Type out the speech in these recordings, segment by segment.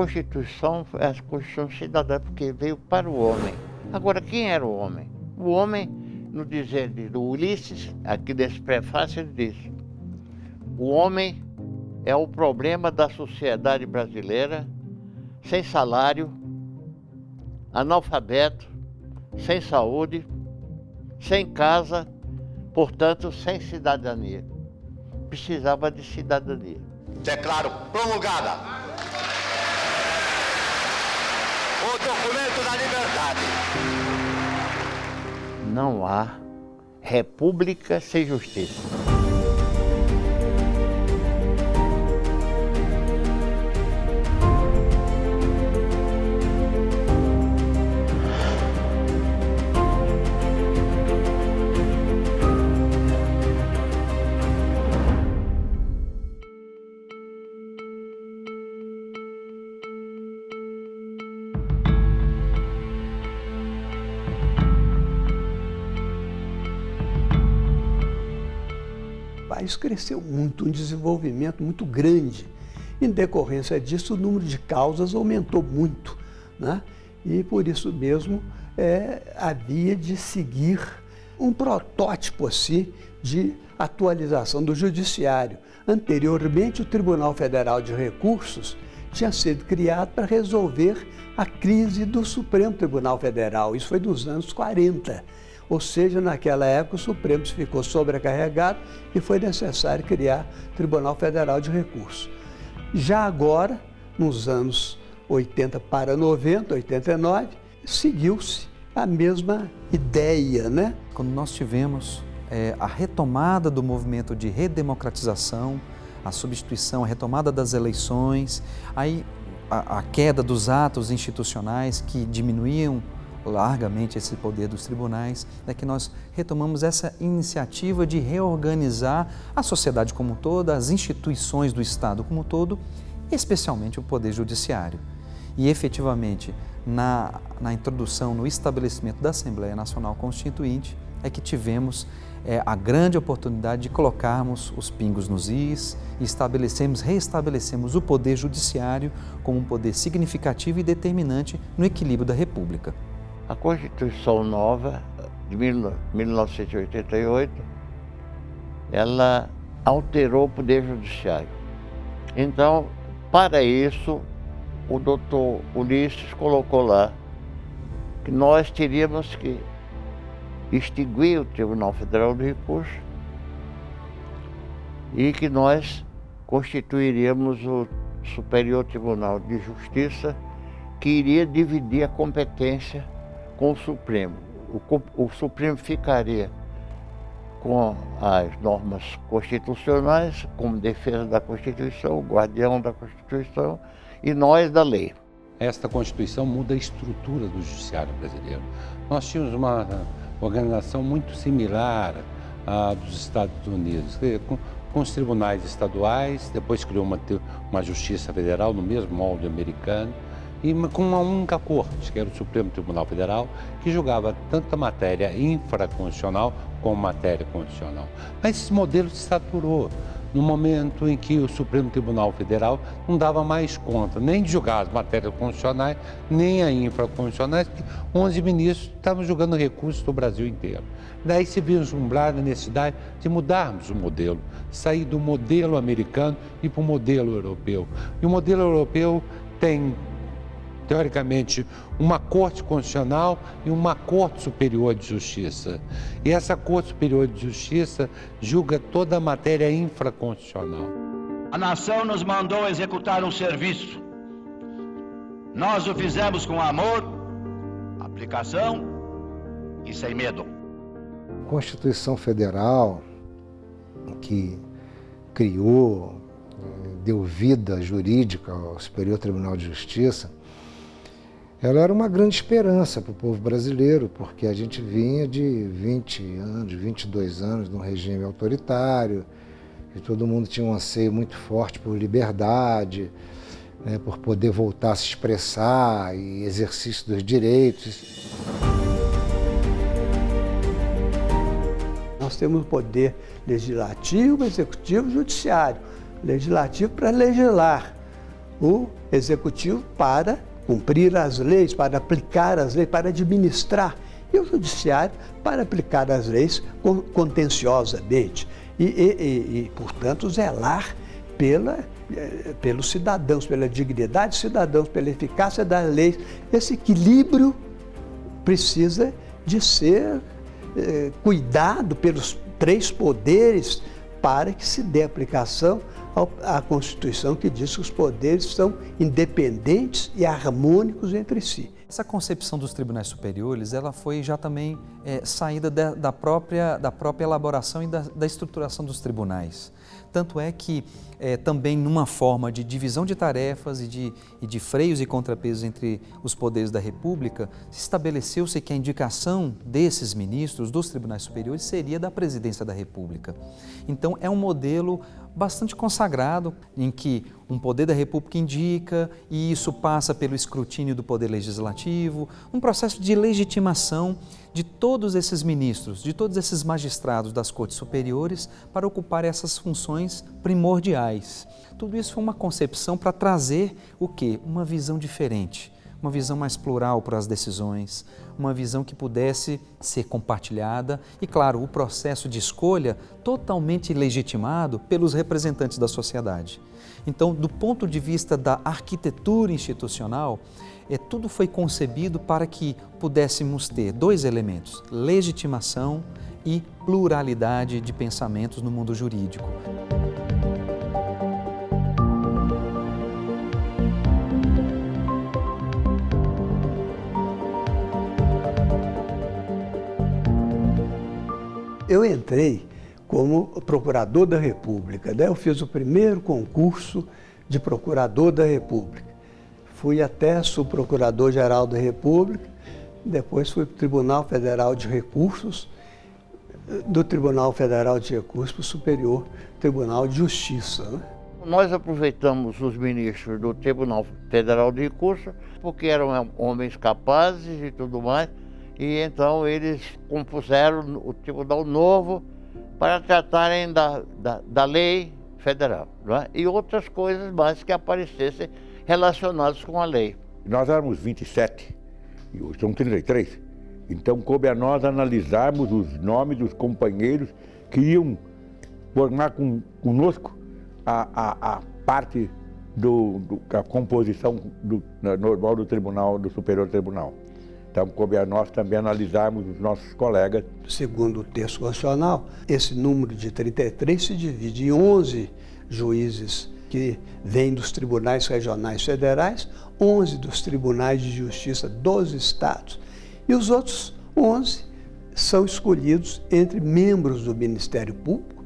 Constituição é a Constituição cidadã, porque veio para o homem. Agora, quem era o homem? O homem, no dizer do Ulisses, aqui nesse prefácio, ele diz: o homem é o problema da sociedade brasileira, sem salário, analfabeto, sem saúde, sem casa, portanto, sem cidadania. Precisava de cidadania. Declaro promulgada o documento da liberdade. Não há república sem justiça. O país cresceu muito, um desenvolvimento muito grande. Em decorrência disso, o número de causas aumentou muito, né? E por isso mesmo havia de seguir um protótipo assim, de atualização do judiciário. Anteriormente, o Tribunal Federal de Recursos tinha sido criado para resolver a crise do Supremo Tribunal Federal. Isso foi nos anos 40. Ou seja, naquela época o Supremo ficou sobrecarregado e foi necessário criar o Tribunal Federal de Recursos. Já agora, nos anos 80 para 90, 89, seguiu-se a mesma ideia, né? Quando nós tivemos a retomada do movimento de redemocratização, a substituição, a retomada das eleições, aí a queda dos atos institucionais que diminuíam largamente esse poder dos tribunais, é que nós retomamos essa iniciativa de reorganizar a sociedade como um todo, as instituições do Estado como um todo, especialmente o Poder Judiciário. E efetivamente, na introdução, no estabelecimento da Assembleia Nacional Constituinte, é que tivemos a grande oportunidade de colocarmos os pingos nos is e reestabelecemos o Poder Judiciário como um poder significativo e determinante no equilíbrio da República. A Constituição nova, de 1988, ela alterou o Poder Judiciário. Então, para isso, o doutor Ulisses colocou lá que nós teríamos que extinguir o Tribunal Federal de Recursos e que nós constituiríamos o Superior Tribunal de Justiça, que iria dividir a competência com o Supremo. O Supremo ficaria com as normas constitucionais, como defesa da Constituição, guardião da Constituição, e nós da lei. Esta Constituição muda a estrutura do judiciário brasileiro. Nós tínhamos uma organização muito similar à dos Estados Unidos, com os tribunais estaduais, depois criou uma justiça federal no mesmo molde americano, e com uma única corte, que era o Supremo Tribunal Federal, que julgava tanto a matéria infraconstitucional como matéria constitucional. Mas esse modelo se saturou no momento em que o Supremo Tribunal Federal não dava mais conta nem de julgar as matérias constitucionais, nem a infraconstitucionais, porque 11 ministros estavam julgando recursos do Brasil inteiro. Daí se vislumbrar a necessidade de mudarmos o modelo, sair do modelo americano e para o modelo europeu. E o modelo europeu tem, teoricamente, uma Corte Constitucional e uma Corte Superior de Justiça. E essa Corte Superior de Justiça julga toda a matéria infraconstitucional. A nação nos mandou executar um serviço. Nós o fizemos com amor, aplicação e sem medo. A Constituição Federal, que criou, deu vida jurídica ao Superior Tribunal de Justiça, ela era uma grande esperança para o povo brasileiro, porque a gente vinha de 20 anos, 22 anos num regime autoritário, e todo mundo tinha um anseio muito forte por liberdade, né, por poder voltar a se expressar e exercício dos direitos. Nós temos o poder legislativo, executivo e judiciário. Legislativo para legislar, o Executivo para cumprir as leis, para aplicar as leis, para administrar, e o Judiciário para aplicar as leis contenciosamente e portanto, zelar pelos cidadãos, pela dignidade dos cidadãos, pela eficácia das leis. Esse equilíbrio precisa de ser cuidado pelos três poderes para que se dê aplicação à Constituição, que diz que os poderes são independentes e harmônicos entre si. Essa concepção dos tribunais superiores, ela foi já também saída da própria elaboração e da estruturação dos tribunais. Tanto é que também numa forma de divisão de tarefas e de freios e contrapesos entre os poderes da República, estabeleceu-se que a indicação desses ministros dos tribunais superiores seria da Presidência da República. Então é um modelo bastante consagrado, em que um poder da República indica e isso passa pelo escrutínio do Poder Legislativo, um processo de legitimação de todos esses ministros, de todos esses magistrados das Cortes Superiores para ocupar essas funções primordiais. Tudo isso foi uma concepção para trazer o quê? Uma visão diferente, uma visão mais plural para as decisões, uma visão que pudesse ser compartilhada e, claro, o processo de escolha totalmente legitimado pelos representantes da sociedade. Então, do ponto de vista da arquitetura institucional, tudo foi concebido para que pudéssemos ter dois elementos: legitimação e pluralidade de pensamentos no mundo jurídico. Eu entrei como procurador da República, né? Eu fiz o primeiro concurso de procurador da República. Fui até subprocurador-geral da República, depois fui para o Tribunal Federal de Recursos, do Tribunal Federal de Recursos para o Superior Tribunal de Justiça, né? Nós aproveitamos os ministros do Tribunal Federal de Recursos, porque eram homens capazes e tudo mais, e então eles compuseram o Tribunal Novo para tratarem da lei federal, não é? E outras coisas mais que aparecessem relacionadas com a lei. Nós éramos 27, e hoje são 33, então coube a nós analisarmos os nomes dos companheiros que iam formar conosco a parte da composição normal do Tribunal, do Superior Tribunal. Então, coube a nós também analisarmos os nossos colegas. Segundo o texto constitucional, esse número de 33 se divide em 11 juízes que vêm dos tribunais regionais federais, 11 dos tribunais de justiça dos estados, e os outros 11 são escolhidos entre membros do Ministério Público,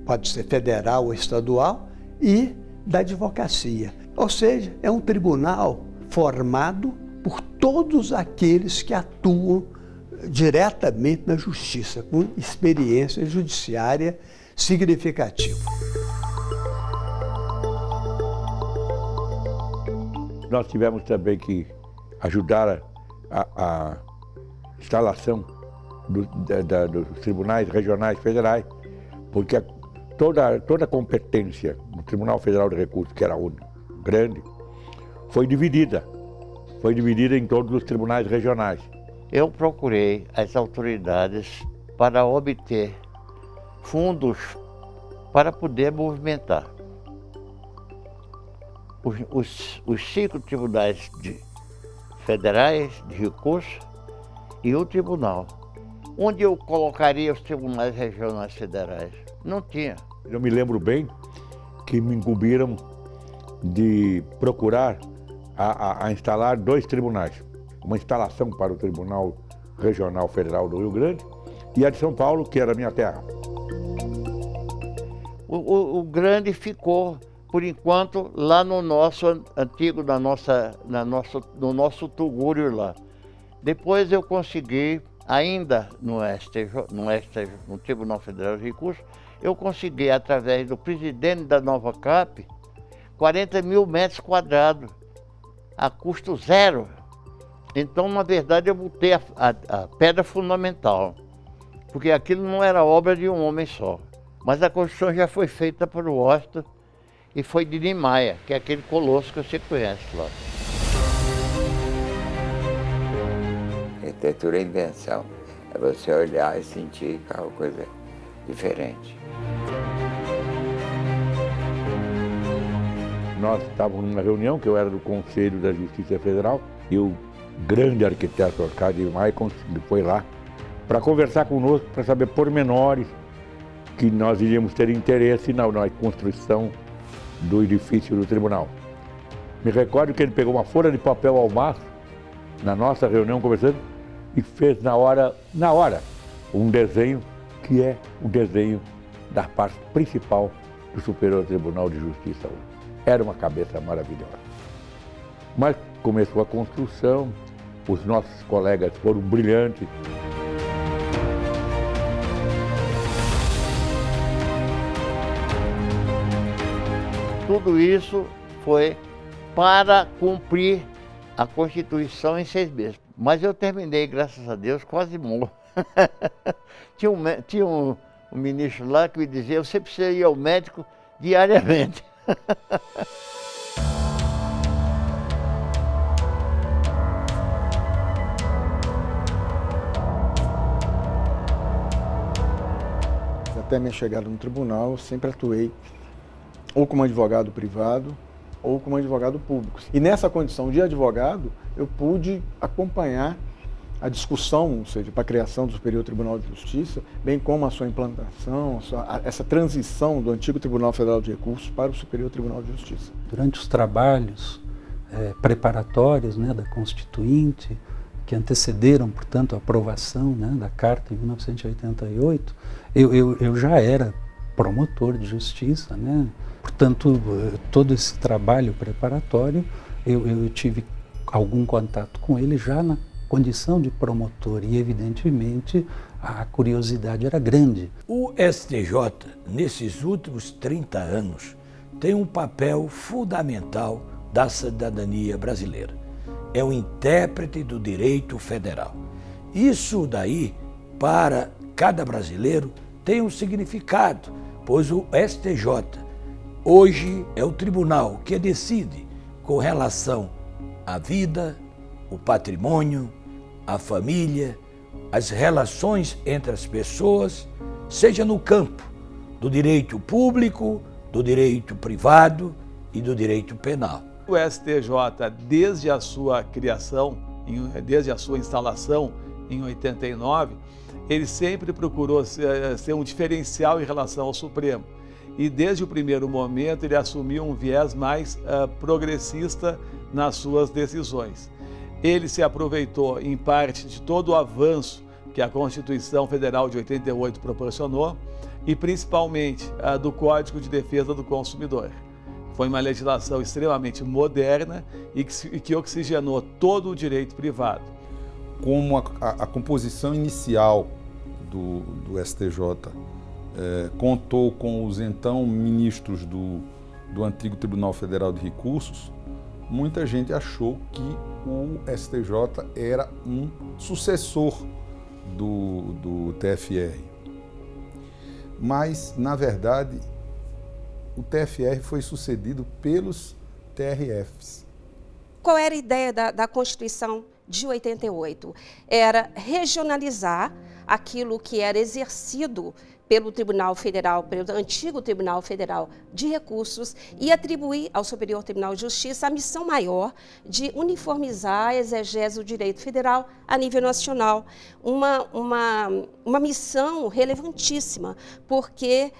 pode ser federal ou estadual, e da advocacia. Ou seja, é um tribunal formado por todos aqueles que atuam diretamente na justiça, com experiência judiciária significativa. Nós tivemos também que ajudar a instalação dos tribunais regionais federais, porque toda a competência do Tribunal Federal de Recursos, que era grande, foi dividida em todos os tribunais regionais. Eu procurei as autoridades para obter fundos para poder movimentar. Os 5 tribunais federais de recursos e o tribunal. Onde eu colocaria os tribunais regionais federais? Não tinha. Eu me lembro bem que me incumbiram de procurar a instalar 2 tribunais. Uma instalação para o Tribunal Regional Federal do Rio Grande e a de São Paulo, que era a minha terra. O grande ficou, por enquanto, lá no nosso antigo, no nosso Tugúrio lá. Depois eu consegui, ainda no Tribunal Federal de Recursos, eu consegui, através do presidente da Nova Cap, 40 mil metros quadrados, a custo zero. Então, na verdade, eu botei a pedra fundamental, porque aquilo não era obra de um homem só. Mas a construção já foi feita por Washington e foi de Niemeyer, que é aquele colosso que você conhece lá. Arquitetura é invenção, é você olhar e sentir que é uma coisa diferente. Nós estávamos numa reunião, que eu era do Conselho da Justiça Federal, e o grande arquiteto Arcádio Niemeyer foi lá para conversar conosco, para saber pormenores que nós iríamos ter interesse na construção do edifício do tribunal. Me recordo que ele pegou uma folha de papel ao maço, na nossa reunião conversando, e fez na hora, um desenho que é o desenho da parte principal do Superior Tribunal de Justiça. Era uma cabeça maravilhosa. Mas começou a construção, os nossos colegas foram brilhantes. Tudo isso foi para cumprir a Constituição em 6 meses. Mas eu terminei, graças a Deus, quase morto. Tinha um ministro lá que me dizia, você precisa ir ao médico diariamente. Até minha chegada no tribunal, eu sempre atuei ou como advogado privado ou como advogado público. E nessa condição de advogado, eu pude acompanhar a discussão, ou seja, para a criação do Superior Tribunal de Justiça, bem como a sua implantação, essa transição do antigo Tribunal Federal de Recursos para o Superior Tribunal de Justiça. Durante os trabalhos preparatórios, né, da Constituinte, que antecederam, portanto, a aprovação, né, da Carta em 1988, eu já era promotor de justiça, né? Portanto, todo esse trabalho preparatório, eu tive algum contato com ele já na condição de promotor e, evidentemente, a curiosidade era grande. O STJ, nesses últimos 30 anos, tem um papel fundamental da cidadania brasileira. É o intérprete do direito federal. Isso daí, para cada brasileiro, tem um significado, pois o STJ hoje é o tribunal que decide com relação à vida, o patrimônio, a família, as relações entre as pessoas, seja no campo do direito público, do direito privado e do direito penal. O STJ, desde a sua criação, desde a sua instalação em 89, ele sempre procurou ser um diferencial em relação ao Supremo. E desde o primeiro momento ele assumiu um viés mais progressista nas suas decisões. Ele se aproveitou, em parte, de todo o avanço que a Constituição Federal de 88 proporcionou e, principalmente, do Código de Defesa do Consumidor. Foi uma legislação extremamente moderna e que oxigenou todo o direito privado. Como a composição inicial do STJ contou com os então ministros do antigo Tribunal Federal de Recursos, muita gente achou que o STJ era um sucessor do TFR. Mas, na verdade, o TFR foi sucedido pelos TRFs. Qual era a ideia da Constituição de 88? Era regionalizar aquilo que era exercido pelo Tribunal Federal, pelo antigo Tribunal Federal de Recursos, e atribuir ao Superior Tribunal de Justiça a missão maior de uniformizar a exegese do direito federal a nível nacional. Uma missão relevantíssima, porque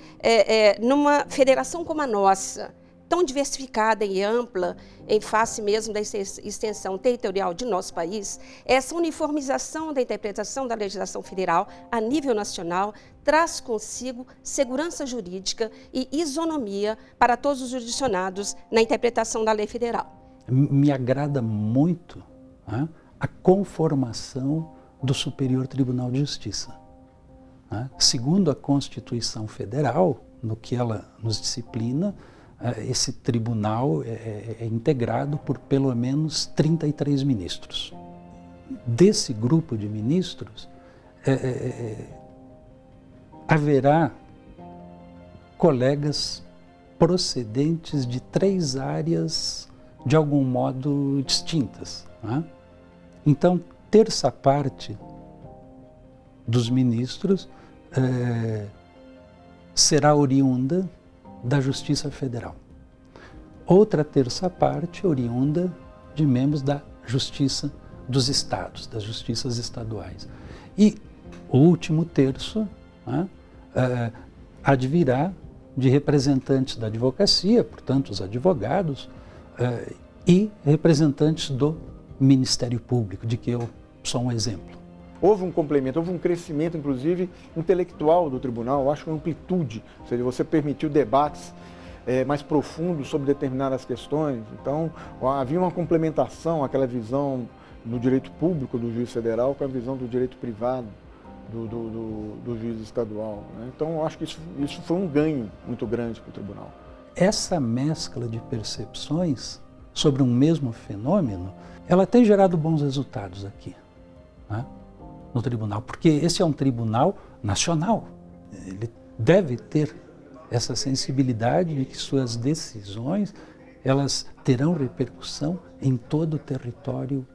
numa federação como a nossa, tão diversificada e ampla, em face mesmo da extensão territorial de nosso país, essa uniformização da interpretação da legislação federal a nível nacional traz consigo segurança jurídica e isonomia para todos os jurisdicionados na interpretação da lei federal. Me agrada muito a conformação do Superior Tribunal de Justiça. Segundo a Constituição Federal, no que ela nos disciplina, esse tribunal é integrado por pelo menos 33 ministros. Desse grupo de ministros, haverá colegas procedentes de 3 áreas de algum modo distintas, né? Então, terça parte dos ministros será oriunda da Justiça Federal. Outra terça parte oriunda de membros da Justiça dos Estados, das justiças estaduais. E o último terço, né, advirá de representantes da advocacia, portanto, os advogados, e representantes do Ministério Público, de que eu sou um exemplo. Houve um complemento, houve um crescimento, inclusive, intelectual do tribunal, eu acho que amplitude, ou seja, você permitiu debates mais profundos sobre determinadas questões. Então, havia uma complementação, aquela visão no direito público do juiz federal com a visão do direito privado do juiz estadual, né? Então, eu acho que isso foi um ganho muito grande para o tribunal. Essa mescla de percepções sobre um mesmo fenômeno, ela tem gerado bons resultados aqui, né, no tribunal, porque esse é um tribunal nacional. Ele deve ter essa sensibilidade de que suas decisões, elas terão repercussão em todo o território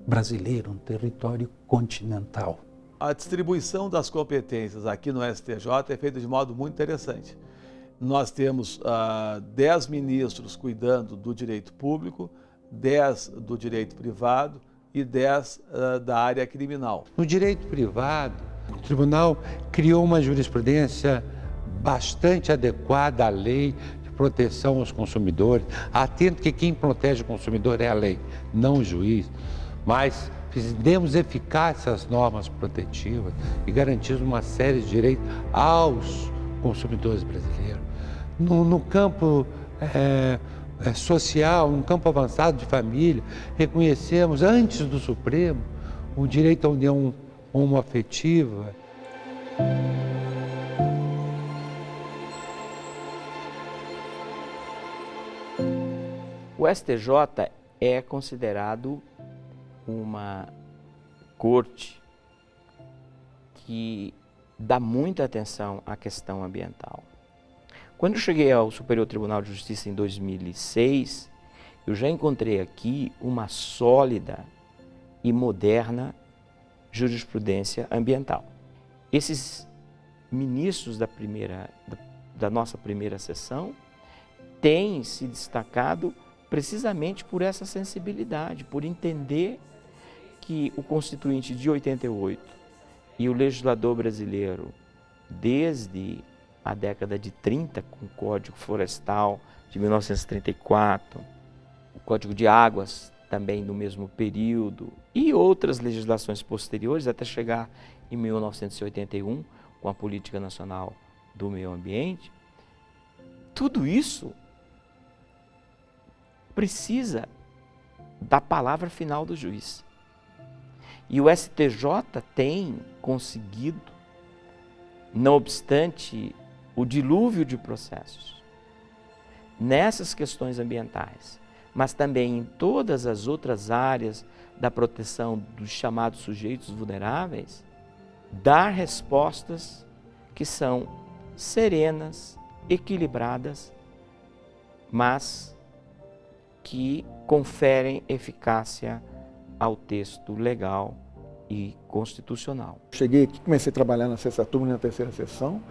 brasileiro, um território continental. A distribuição das competências aqui no STJ é feita de modo muito interessante. Nós temos 10 ministros cuidando do direito público, 10 do direito privado e 10 da área criminal. No direito privado, o tribunal criou uma jurisprudência bastante adequada à lei de proteção aos consumidores, atento que quem protege o consumidor é a lei, não o juiz, mas demos eficácia às normas protetivas e garantimos uma série de direitos aos consumidores brasileiros. No campo social, no campo avançado de família, reconhecemos antes do Supremo o direito à união homoafetiva. O STJ é considerado uma corte que dá muita atenção à questão ambiental. Quando eu cheguei ao Superior Tribunal de Justiça em 2006, eu já encontrei aqui uma sólida e moderna jurisprudência ambiental. Esses ministros da nossa primeira sessão têm se destacado precisamente por essa sensibilidade, por entender que o Constituinte de 88 e o legislador brasileiro, desde a década de 30, com o Código Florestal de 1934, o Código de Águas também no mesmo período, e outras legislações posteriores, até chegar em 1981, com a Política Nacional do Meio Ambiente, tudo isso precisa da palavra final do juiz. E o STJ tem conseguido, não obstante o dilúvio de processos, nessas questões ambientais, mas também em todas as outras áreas da proteção dos chamados sujeitos vulneráveis, dar respostas que são serenas, equilibradas, mas que conferem eficácia ao texto legal e constitucional. Cheguei aqui, comecei a trabalhar na sexta turma e na terceira sessão,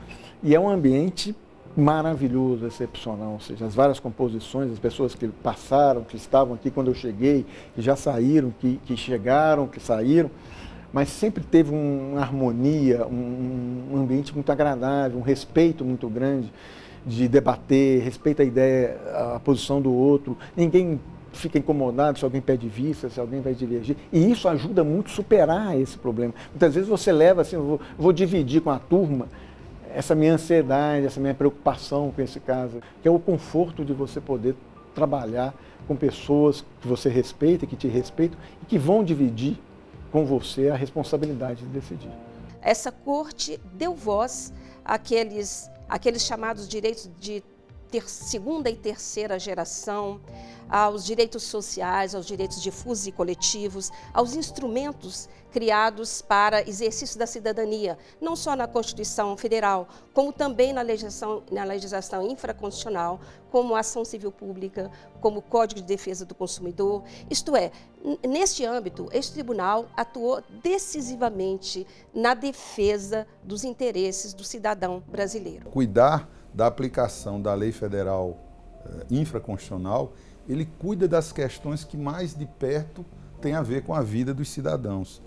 e é um ambiente maravilhoso, excepcional, ou seja, as várias composições, as pessoas que passaram, que estavam aqui quando eu cheguei, que já saíram, que chegaram, que saíram, mas sempre teve uma harmonia, um ambiente muito agradável, um respeito muito grande de debater, respeita a ideia, a posição do outro, ninguém fica incomodado se alguém pede vista, se alguém vai divergir, e isso ajuda muito a superar esse problema. Muitas vezes você leva assim, eu vou dividir com a turma essa minha ansiedade, essa minha preocupação com esse caso, que é o conforto de você poder trabalhar com pessoas que você respeita, que te respeitam e que vão dividir com você a responsabilidade de decidir. Essa corte deu voz àqueles chamados direitos de segunda e terceira geração, aos direitos sociais, aos direitos difusos e coletivos, aos instrumentos criados para exercício da cidadania, não só na Constituição Federal, como também na legislação infraconstitucional, como a ação civil pública, como o Código de Defesa do Consumidor. Isto é, neste âmbito, este tribunal atuou decisivamente na defesa dos interesses do cidadão brasileiro. Cuidar da aplicação da lei federal infraconstitucional, ele cuida das questões que mais de perto têm a ver com a vida dos cidadãos.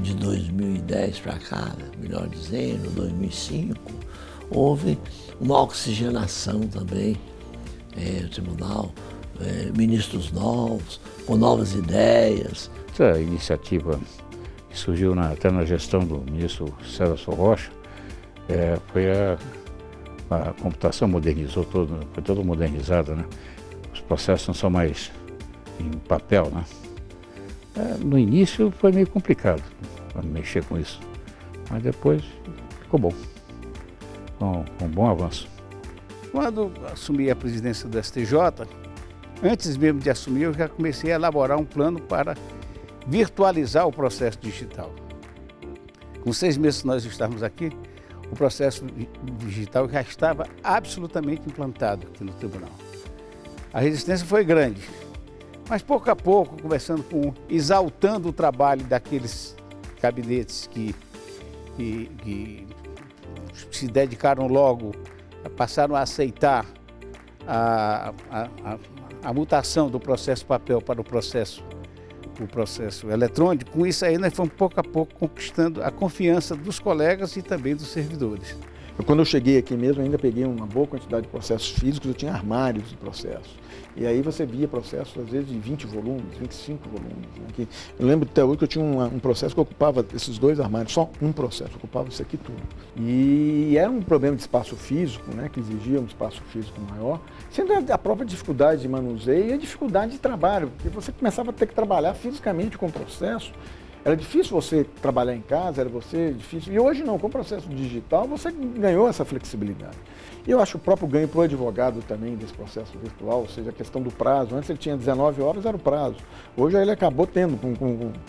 De 2010 para cá, melhor dizendo, 2005, houve uma oxigenação também do tribunal, ministros novos, com novas ideias. Essa iniciativa que surgiu até na gestão do ministro Celso Rocha, foi a computação modernizou todo, foi toda modernizada, né? Os processos não são mais em papel, né? No início foi meio complicado mexer com isso, mas depois ficou bom, um bom avanço. Quando assumi a presidência do STJ, antes mesmo de assumir, eu já comecei a elaborar um plano para virtualizar o processo digital. Com 6 meses que nós estávamos aqui, o processo digital já estava absolutamente implantado aqui no tribunal. A resistência foi grande, mas pouco a pouco, exaltando o trabalho daqueles gabinetes que se dedicaram logo, passaram a aceitar a mutação do processo papel para o processo eletrônico. Com isso aí nós fomos pouco a pouco conquistando a confiança dos colegas e também dos servidores. Quando eu cheguei aqui mesmo, ainda peguei uma boa quantidade de processos físicos, eu tinha armários de processos. E aí você via processos, às vezes, de 20 volumes, 25 volumes. Né? Eu lembro até hoje que eu tinha um processo que ocupava esses 2 armários, só um processo, ocupava isso aqui tudo. E era um problema de espaço físico, né? Que exigia um espaço físico maior, sendo a própria dificuldade de manuseio e a dificuldade de trabalho, porque você começava a ter que trabalhar fisicamente com o processo. Era difícil você trabalhar em casa, era difícil. E hoje não, com o processo digital você ganhou essa flexibilidade. E eu acho o próprio ganho para o advogado também desse processo virtual, ou seja, a questão do prazo. Antes ele tinha 19 horas, era o prazo. Hoje ele acabou tendo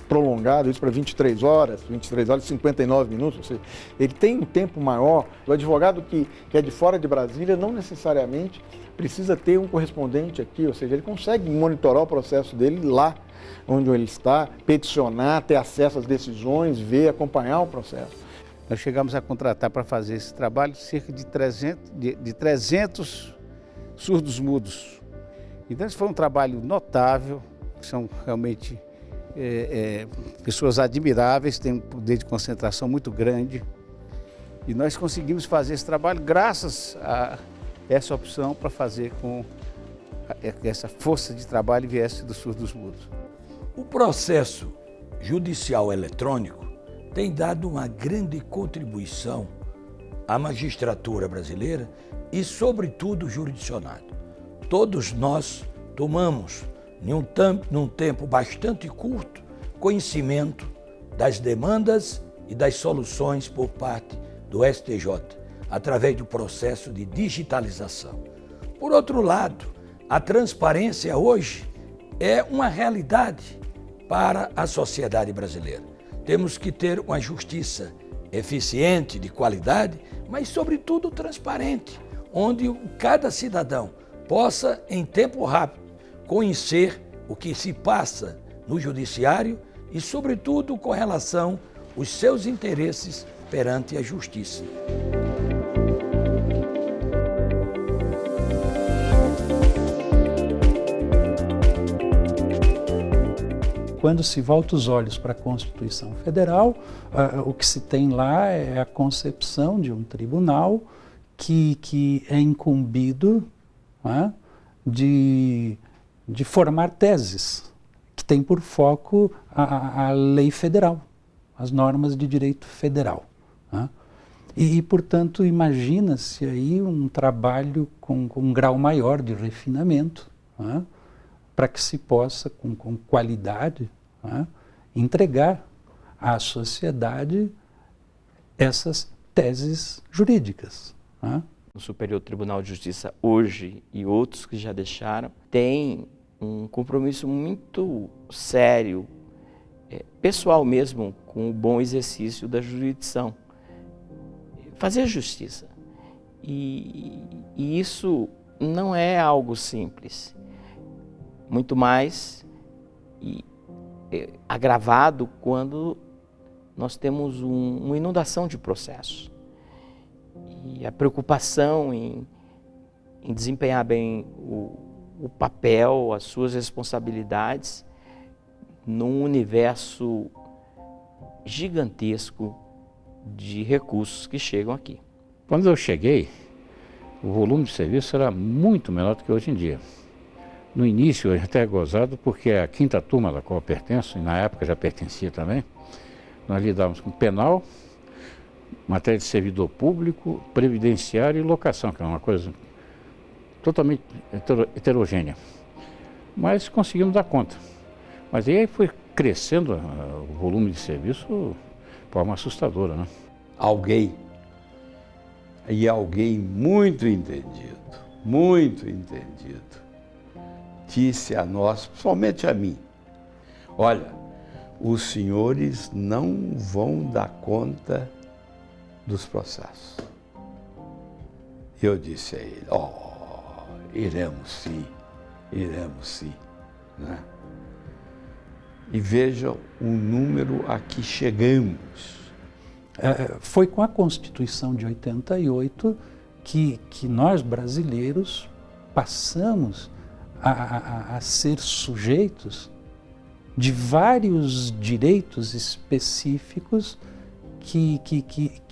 prolongado isso para 23 horas e 59 minutos. Ou seja, ele tem um tempo maior. O advogado que é de fora de Brasília não necessariamente precisa ter um correspondente aqui, ou seja, ele consegue monitorar o processo dele lá onde ele está, peticionar, ter acesso às decisões, ver, acompanhar o processo. Nós chegamos a contratar para fazer esse trabalho cerca de 300 surdos mudos. Então, esse foi um trabalho notável, são realmente pessoas admiráveis, têm um poder de concentração muito grande. E nós conseguimos fazer esse trabalho graças a essa opção para fazer com que essa força de trabalho viesse dos surdos mudos. O processo judicial eletrônico tem dado uma grande contribuição à magistratura brasileira e, sobretudo, o jurisdicionado. Todos nós tomamos, num tempo bastante curto, conhecimento das demandas e das soluções por parte do STJ, através do processo de digitalização. Por outro lado, a transparência hoje é uma realidade para a sociedade brasileira. Temos que ter uma justiça eficiente, de qualidade, mas, sobretudo, transparente, onde cada cidadão possa, em tempo rápido, conhecer o que se passa no judiciário e, sobretudo, com relação aos seus interesses perante a justiça. Quando se volta os olhos para a Constituição Federal, o que se tem lá é a concepção de um tribunal que é incumbido, né, de formar teses, que tem por foco a lei federal, as normas de direito federal. Né? E, portanto, imagina-se aí um trabalho com um grau maior de refinamento, né, para que se possa, com qualidade, né, entregar à sociedade essas teses jurídicas. Né? O Superior Tribunal de Justiça hoje e outros que já deixaram tem um compromisso muito sério, pessoal mesmo, com o bom exercício da jurisdição. Fazer justiça. E isso não é algo simples. Muito mais agravado quando nós temos uma inundação de processos. E a preocupação em desempenhar bem o papel, as suas responsabilidades num universo gigantesco de recursos que chegam aqui. Quando eu cheguei, o volume de serviço era muito menor do que hoje em dia. No início, eu até gozado, porque a quinta turma da qual eu pertenço, e na época já pertencia também, nós lidávamos com penal, matéria de servidor público, previdenciário e locação, que é uma coisa totalmente heterogênea. Mas conseguimos dar conta. Mas aí foi crescendo o volume de serviço de forma assustadora, né? Alguém muito entendido, disse a nós, principalmente a mim, olha, os senhores não vão dar conta dos processos. Eu disse a ele, iremos sim, né? E vejam o número a que chegamos. Foi com a Constituição de 88 que nós, brasileiros, passamos a ser sujeitos de vários direitos específicos que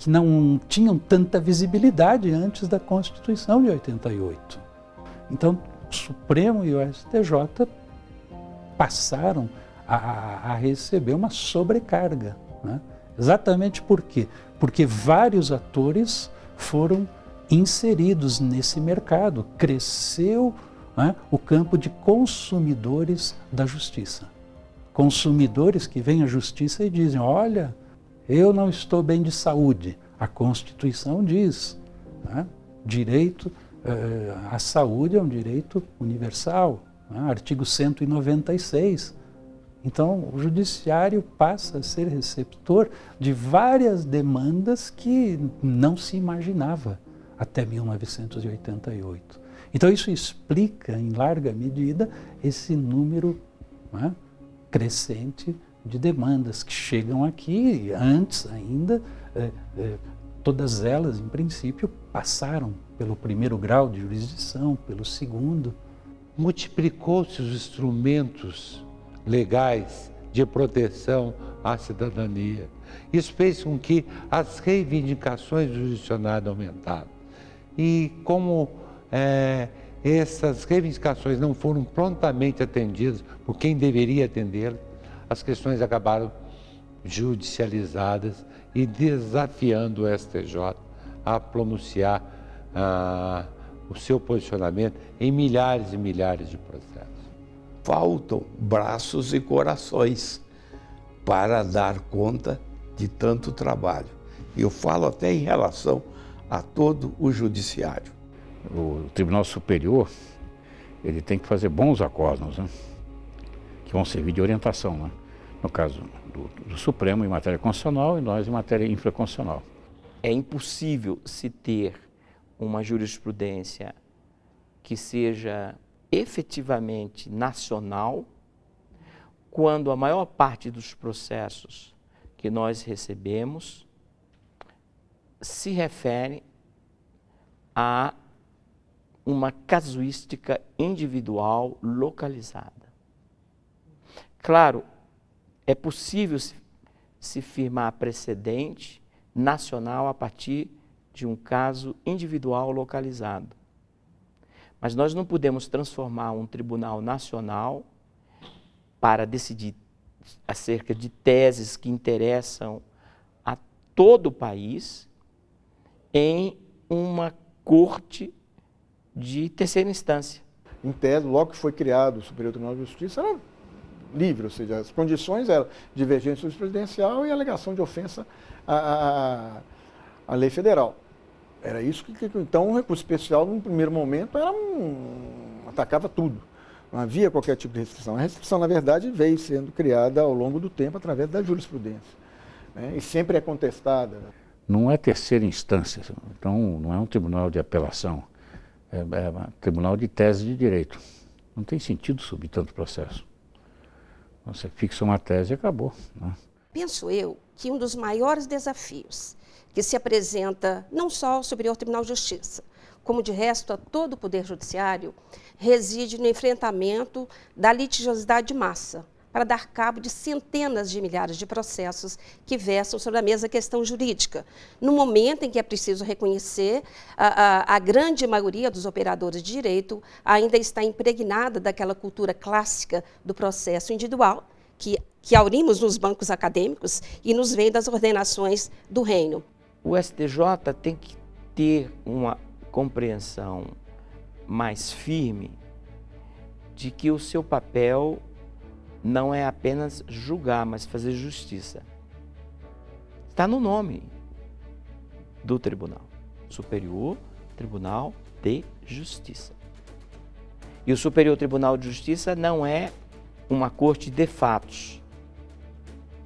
não tinham tanta visibilidade antes da Constituição de 88. Então, o Supremo e o STJ passaram a receber uma sobrecarga, né? Exatamente por quê? Porque vários atores foram inseridos nesse mercado, cresceu, né, o campo de consumidores da justiça. Consumidores que vêm à justiça e dizem, olha, eu não estou bem de saúde. A Constituição diz, né, direito à saúde é um direito universal, né, artigo 196. Então, o judiciário passa a ser receptor de várias demandas que não se imaginava até 1988. Então, isso explica, em larga medida, esse número, né, crescente de demandas que chegam aqui. Antes ainda, todas elas, em princípio, passaram pelo primeiro grau de jurisdição, pelo segundo. Multiplicou-se os instrumentos legais de proteção à cidadania. Isso fez com que as reivindicações do judicionário aumentaram. E como essas reivindicações não foram prontamente atendidas por quem deveria atendê-las, as questões acabaram judicializadas e desafiando o STJ a pronunciar o seu posicionamento em milhares e milhares de processos. Faltam braços e corações para dar conta de tanto trabalho. Eu falo até em relação a todo o judiciário. O Tribunal Superior, ele tem que fazer bons acordos, né, que vão servir de orientação, né, no caso do Supremo em matéria constitucional e nós em matéria infraconstitucional. É impossível se ter uma jurisprudência que seja efetivamente nacional, quando a maior parte dos processos que nós recebemos se refere a uma casuística individual localizada. Claro, é possível se firmar precedente nacional a partir de um caso individual localizado. Mas nós não podemos transformar um tribunal nacional para decidir acerca de teses que interessam a todo o país em uma corte de terceira instância. em tese, logo que foi criado o Superior Tribunal de Justiça, era livre, ou seja, as condições eram divergência jurisprudencial e alegação de ofensa à lei federal. Era isso que então, o recurso especial, num primeiro momento, atacava tudo. Não havia qualquer tipo de restrição. A restrição, na verdade, veio sendo criada ao longo do tempo através da jurisprudência, né? E sempre é contestada. Não é terceira instância, então não é um tribunal de apelação, é um tribunal de tese de direito. Não tem sentido subir tanto processo. Você fixa uma tese e acabou, né? Penso eu que um dos maiores desafios que se apresenta não só ao Superior Tribunal de Justiça, como de resto a todo o Poder Judiciário, reside no enfrentamento da litigiosidade de massa, para dar cabo de centenas de milhares de processos que versam sobre a mesma questão jurídica, no momento em que é preciso reconhecer a grande maioria dos operadores de direito ainda está impregnada daquela cultura clássica do processo individual, que aurimos nos bancos acadêmicos e nos vem das ordenações do reino. O STJ tem que ter uma compreensão mais firme de que o seu papel não é apenas julgar, mas fazer justiça. Está no nome do tribunal, Superior Tribunal de Justiça. E o Superior Tribunal de Justiça não é uma corte de fatos,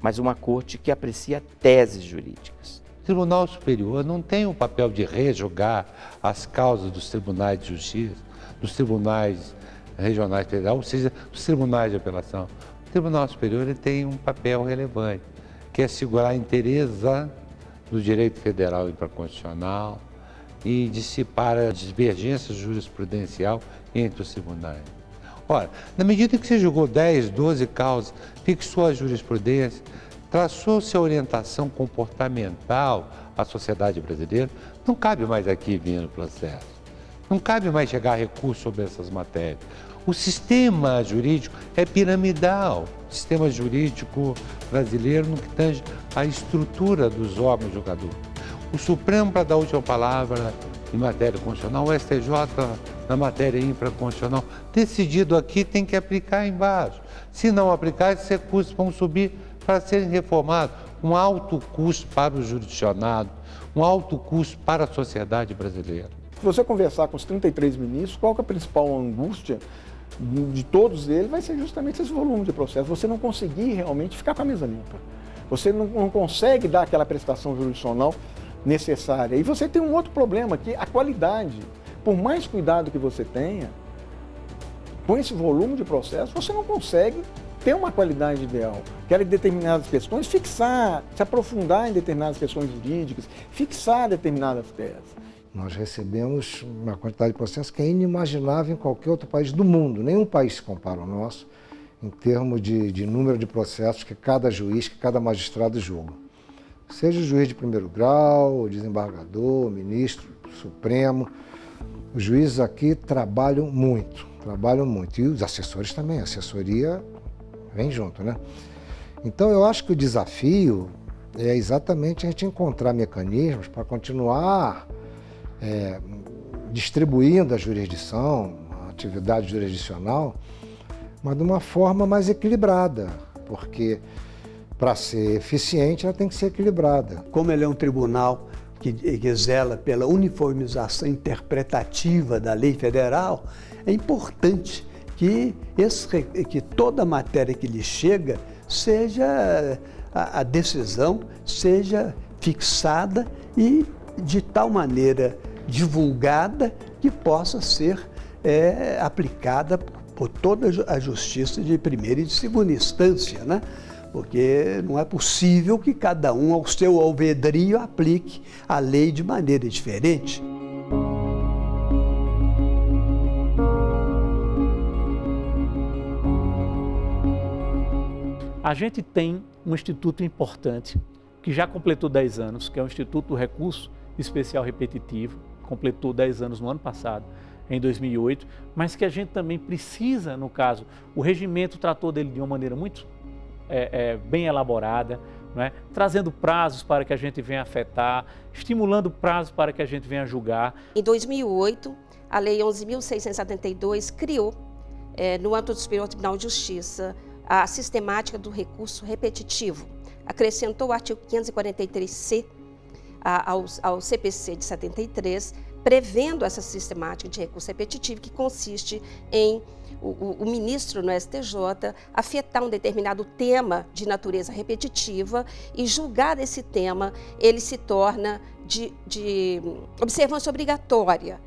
mas uma corte que aprecia teses jurídicas. O Tribunal Superior não tem o papel de rejulgar as causas dos tribunais de justiça, dos tribunais regionais federais, ou seja, dos tribunais de apelação. O Tribunal Superior ele tem um papel relevante, que é assegurar a inteireza do direito federal infraconstitucional e dissipar a divergência jurisprudencial entre os tribunais. Ora, na medida que você julgou 10, 12 causas, fixou a jurisprudência, traçou-se a orientação comportamental à sociedade brasileira, não cabe mais aqui vir no processo. Não cabe mais chegar a recurso sobre essas matérias. O sistema jurídico é piramidal. O sistema jurídico brasileiro no que tange à estrutura dos órgãos julgadores. O Supremo para dar a última palavra em matéria constitucional, o STJ na matéria infraconstitucional. Decidido aqui tem que aplicar embaixo. Se não aplicar, esses recursos vão subir para serem reformados. Um alto custo para o jurisdicionado, um alto custo para a sociedade brasileira. Se você conversar com os 33 ministros, qual que é a principal angústia de todos eles vai ser justamente esse volume de processo. Você não conseguir realmente ficar com a mesa limpa. Você não consegue dar aquela prestação jurisdicional necessária. E você tem um outro problema, que a qualidade. Por mais cuidado que você tenha, com esse volume de processo, você não consegue ter uma qualidade ideal. Quer em determinadas questões fixar, se aprofundar em determinadas questões jurídicas, fixar determinadas teses. Nós recebemos uma quantidade de processos que é inimaginável em qualquer outro país do mundo. Nenhum país se compara ao nosso em termos de número de processos que cada juiz, que cada magistrado julga. Seja o juiz de primeiro grau, o desembargador, o ministro supremo, os juízes aqui trabalham muito. E os assessores também, a assessoria vem junto, né? Então eu acho que o desafio é exatamente a gente encontrar mecanismos para continuar distribuindo a jurisdição, a atividade jurisdicional, mas de uma forma mais equilibrada, porque para ser eficiente ela tem que ser equilibrada. Como ele é um tribunal que zela pela uniformização interpretativa da lei federal, é importante que toda matéria que lhe chega seja a decisão seja fixada e de tal maneira divulgada que possa ser aplicada por toda a justiça de primeira e de segunda instância, né? Porque não é possível que cada um, ao seu alvedrio, aplique a lei de maneira diferente. A gente tem um instituto importante, que já completou 10 anos, que é o Instituto do Recurso Especial Repetitivo, completou 10 anos no ano passado, em 2008, mas que a gente também precisa, no caso, o regimento tratou dele de uma maneira muito bem elaborada, não é? Trazendo prazos para que a gente venha afetar, estimulando prazos para que a gente venha julgar. Em 2008, a Lei 11.672 criou, no âmbito do Superior Tribunal de Justiça, a sistemática do recurso repetitivo. Acrescentou o artigo 543-C ao CPC de 73, prevendo essa sistemática de recurso repetitivo, que consiste em o ministro no STJ afetar um determinado tema de natureza repetitiva e julgar esse tema, ele se torna de observância obrigatória,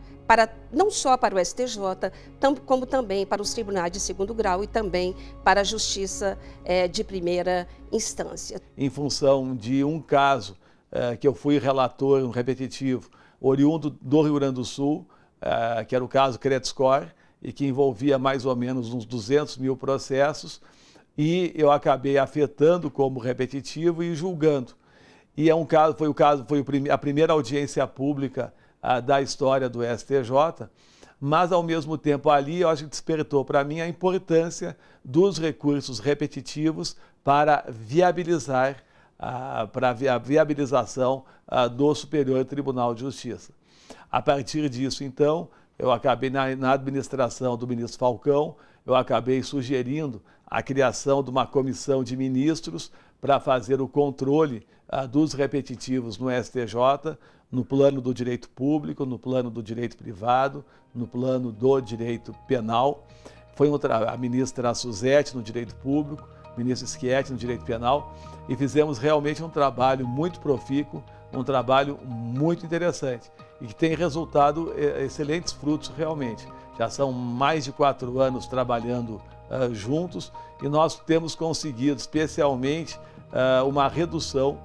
não só para o STJ, como também para os tribunais de segundo grau e também para a justiça de primeira instância. Em função de um caso que eu fui relator, um repetitivo, oriundo do Rio Grande do Sul, que era o caso Credit Score, e que envolvia mais ou menos uns 200 mil processos, e eu acabei afetando como repetitivo e julgando. E foi a primeira audiência pública da história do STJ, mas ao mesmo tempo ali eu acho que despertou para mim a importância dos recursos repetitivos para viabilizar a viabilização do Superior Tribunal de Justiça. A partir disso, então, eu acabei na administração do ministro Falcão, eu acabei sugerindo a criação de uma comissão de ministros para fazer o controle dos repetitivos no STJ, no plano do direito público, no plano do direito privado, no plano do direito penal. Foi a ministra Suzete no direito público, o ministro Schietti no direito penal, e fizemos realmente um trabalho muito profícuo, um trabalho muito interessante e que tem resultado excelentes frutos realmente. Já são mais de 4 anos trabalhando juntos e nós temos conseguido especialmente uma redução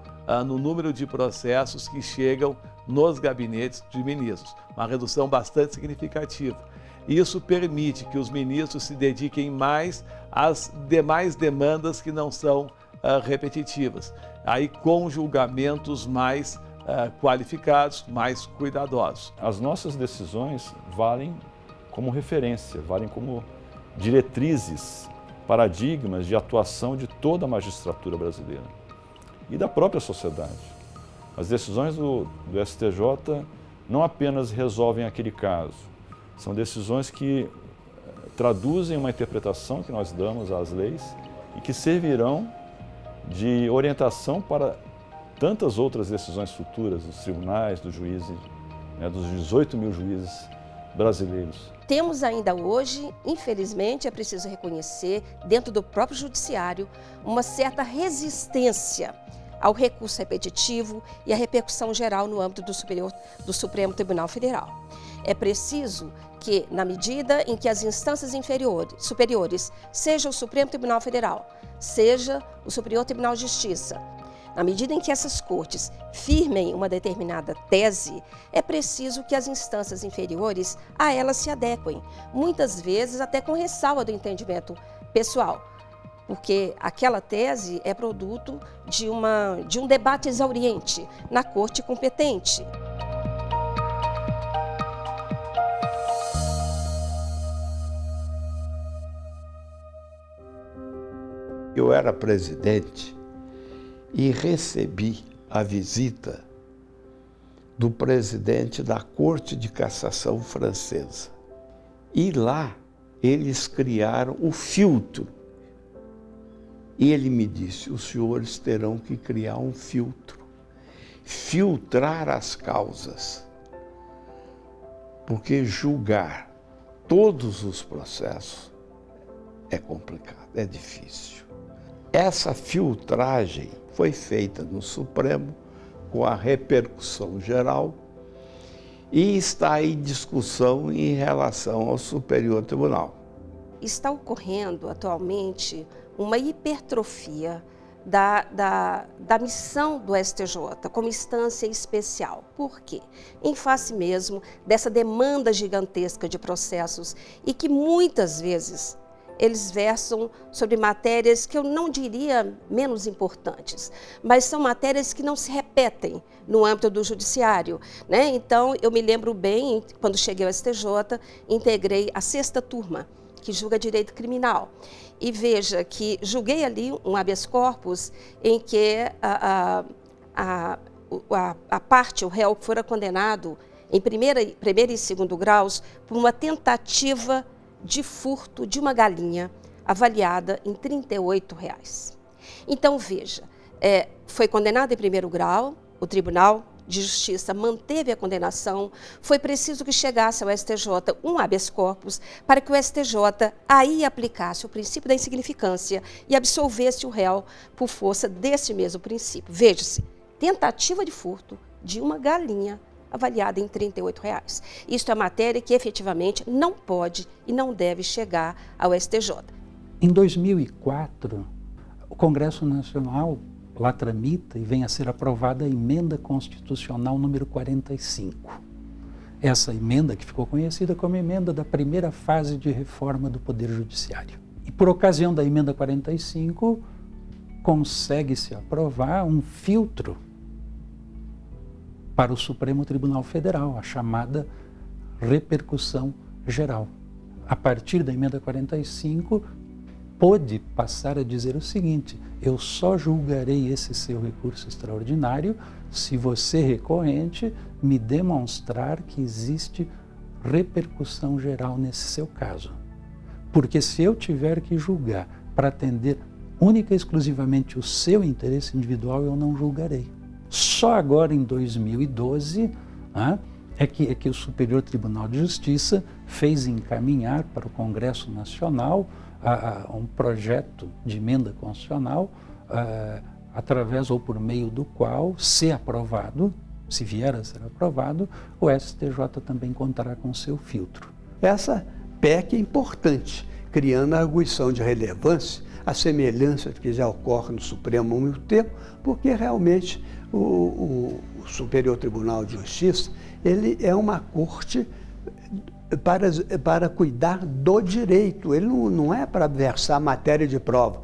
no número de processos que chegam nos gabinetes de ministros, uma redução bastante significativa. Isso permite que os ministros se dediquem mais às demais demandas que não são repetitivas, aí com julgamentos mais qualificados, mais cuidadosos. As nossas decisões valem como referência, valem como diretrizes, paradigmas de atuação de toda a magistratura brasileira e da própria sociedade. As decisões do STJ não apenas resolvem aquele caso, são decisões que traduzem uma interpretação que nós damos às leis e que servirão de orientação para tantas outras decisões futuras dos tribunais, dos juízes, dos 18 mil juízes brasileiros. Temos ainda hoje, infelizmente, é preciso reconhecer, dentro do próprio judiciário, uma certa resistência ao recurso repetitivo e à repercussão geral no âmbito do Supremo Tribunal Federal. É preciso que, na medida em que as instâncias superiores, seja o Supremo Tribunal Federal, seja o Superior Tribunal de Justiça, na medida em que essas cortes firmem uma determinada tese, é preciso que as instâncias inferiores a elas se adequem, muitas vezes até com ressalva do entendimento pessoal, porque aquela tese é produto de um debate exauriente na corte competente. Eu era presidente e recebi a visita do presidente da Corte de Cassação francesa. E lá eles criaram o filtro. E ele me disse, os senhores terão que criar um filtro, filtrar as causas, porque julgar todos os processos é complicado, é difícil. Essa filtragem foi feita no Supremo com a repercussão geral e está em discussão em relação ao Superior Tribunal. Está ocorrendo atualmente uma hipertrofia da missão do STJ como instância especial. Por quê? Em face mesmo dessa demanda gigantesca de processos e que muitas vezes eles versam sobre matérias que eu não diria menos importantes, mas são matérias que não se repetem no âmbito do judiciário, né? Então, eu me lembro bem, quando cheguei ao STJ, integrei a 6ª turma que julga direito criminal. E veja que julguei ali um habeas corpus em que a parte, o réu, fora condenado em primeiro e segundo graus por uma tentativa de furto de uma galinha avaliada em R$ 38. Então, veja, foi condenado em primeiro grau, o Tribunal de Justiça manteve a condenação, foi preciso que chegasse ao STJ um habeas corpus para que o STJ aí aplicasse o princípio da insignificância e absolvesse o réu por força desse mesmo princípio. Veja-se, tentativa de furto de uma galinha avaliada em R$ 38. Isto é matéria que efetivamente não pode e não deve chegar ao STJ. Em 2004, o Congresso Nacional lá tramita e vem a ser aprovada a emenda constitucional número 45. Essa emenda que ficou conhecida como emenda da primeira fase de reforma do Poder Judiciário. E por ocasião da emenda 45, consegue-se aprovar um filtro para o Supremo Tribunal Federal, a chamada repercussão geral. A partir da emenda 45, pôde passar a dizer o seguinte: eu só julgarei esse seu recurso extraordinário se você, recorrente, me demonstrar que existe repercussão geral nesse seu caso. Porque se eu tiver que julgar para atender única e exclusivamente o seu interesse individual, eu não julgarei. Só agora, em 2012, é que o Superior Tribunal de Justiça fez encaminhar para o Congresso Nacional um projeto de emenda constitucional, através ou por meio do qual, se aprovado, se vier a ser aprovado, o STJ também contará com seu filtro. Essa PEC é importante, criando a arguição de relevância, a semelhança que já ocorre no Supremo há muito tempo, porque realmente o Superior Tribunal de Justiça ele é uma corte para cuidar do direito, ele não é para versar matéria de prova.